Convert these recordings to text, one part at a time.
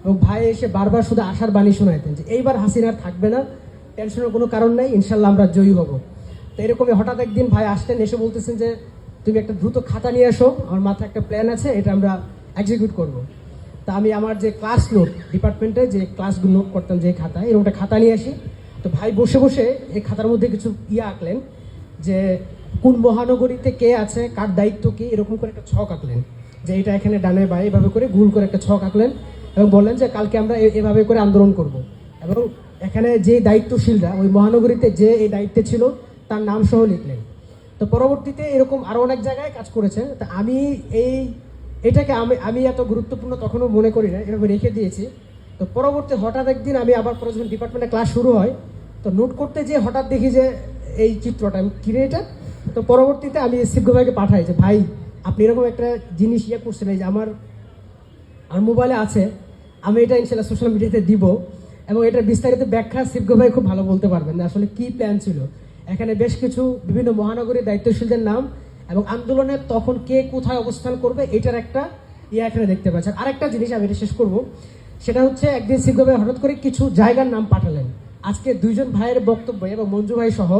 এবং ভাই এসে বারবার শুধু আশার বাণী শোনাইতেন যে এইবার হাসিনার থাকবে না, টেনশনের কোনো কারণ নাই, ইনশাল্লাহ আমরা জয়ী হব। তো এরকমই হঠাৎ একদিন ভাই আসতেন, এসে বলতেছেন যে তুমি একটা দ্রুত খাতা নিয়ে আসো, আমার মাথায় একটা প্ল্যান আছে, এটা আমরা এক্সিকিউট করব। তা আমি আমার যে ক্লাস নোট ডিপার্টমেন্টে যে ক্লাসগুলো নোট করতাম যে খাতা, এরকম একটা খাতা নিয়ে আসি। তো ভাই বসে বসে এই খাতার মধ্যে কিছু আঁকলেন যে কোন মহানগরীতে কে আছে, কার দায়িত্ব কি, এরকম করে একটা ছক আঁকলেন যে এটা এখানে ডানে বাই এভাবে করে গুল করে একটা ছক আঁকলেন এবং বললেন যে কালকে আমরা এভাবে করে আন্দোলন করব। এবং এখানে যে দায়িত্বশীলরা ওই মহানগরীতে যে এই দায়িত্বে ছিল তার নাম সহ লিখলেন। তো পরবর্তীতে এরকম আরও অনেক জায়গায় কাজ করেছে। তা আমি এটাকে আমি এত গুরুত্বপূর্ণ তখনও মনে করি না, এভাবে রেখে দিয়েছি। তো পরবর্তী হঠাৎ একদিন আমি আবার পরে যখন ডিপার্টমেন্টে ক্লাস শুরু হয়, তো নোট করতে যেয়ে হঠাৎ দেখি যে এই চিত্রটা, আমি কিনে এটা। তো পরবর্তীতে আমি সিদ্ধ ভাইকে পাঠাই যে ভাই আপনি এরকম একটা জিনিস করছেন, এই যে আমার মোবাইলে আছে, আমি এটা ইনশাল্লাহ সোশ্যাল মিডিয়াতে দিব এবং এটার বিস্তারিত ব্যাখ্যা সিদ্ধ ভাই খুব ভালো বলতে পারবেন না আসলে কি প্ল্যান ছিল। এখানে বেশ কিছু বিভিন্ন মহানগরীর দায়িত্বশীলদের নাম এবং আন্দোলনে তখন কে কোথায় অবস্থান করবে এটার একটা এখানে দেখতে পাচ্ছেন। আরেকটা জিনিস আমি এটা শেষ করব, সেটা হচ্ছে একদিন সিদ্ধ ভাই হঠাৎ করে কিছু জায়গার নাম পাঠালেন। আজকে দুইজন ভাইয়ের বক্তব্য এবং মঞ্জু ভাই সহ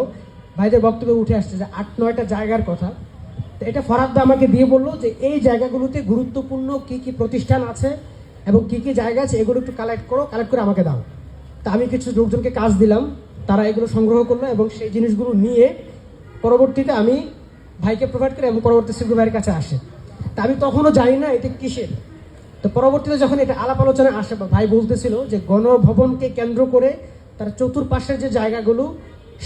ভাইদের বক্তব্যে উঠে আসছে যে 8-9টা জায়গার কথা। তো এটা ফরাদ দা আমাকে দিয়ে বললো যে এই জায়গাগুলোতে গুরুত্বপূর্ণ কি কি প্রতিষ্ঠান আছে এবং কি কি জায়গা আছে এগুলো একটু কালেক্ট করে আমাকে দাও। তা আমি কিছু লোকজনকে কাজ দিলাম, তারা এগুলো সংগ্রহ করলো এবং সেই জিনিসগুলো নিয়ে পরবর্তীতে আমি ভাইকে প্রোভাইড করি এবং পরবর্তী সিদ্ধ ভাইয়ের কাছে আসে। তা আমি তখনও জানি না এটা কিসের। তো পরবর্তীতে যখন এটা আলাপ আলোচনায় আসে, ভাই বলতেছিল যে গণভবনকে কেন্দ্র করে তার চতুর্পাশের যে জায়গাগুলো,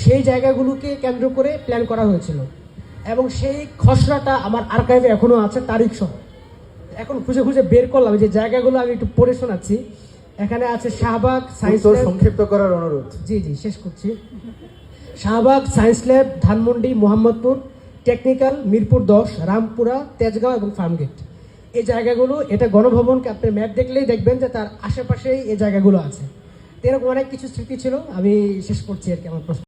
সেই জায়গাগুলোকে কেন্দ্র করে প্ল্যান করা হয়েছিল এবং সেই খসড়াটা আমার আর্কাইভে এখনও আছে তারিখ সহ। এখন খুঁজে খুঁজে বের করলাম যে জায়গাগুলো আমি একটু পড়ে শোনাচ্ছি। এখানে আছে শাহবাগ সায়েন্স ল্যাব, সংক্ষিপ্ত করার অনুরোধ। জি শেষ করছি। Shahbag science lab, Dhanmondi, Mohammadpur, technical, Mirpur 10, Rampura, Tejgaon এবং ফার্মগেট। এই জায়গাগুলো, এটা গণভবনকে আপনি ম্যাপ দেখলেই দেখবেন যে তার আশেপাশেই এই জায়গাগুলো আছে। এরকম অনেক কিছু স্মৃতি ছিল, আমি শেষ করছি আর কি আমার প্রশ্ন।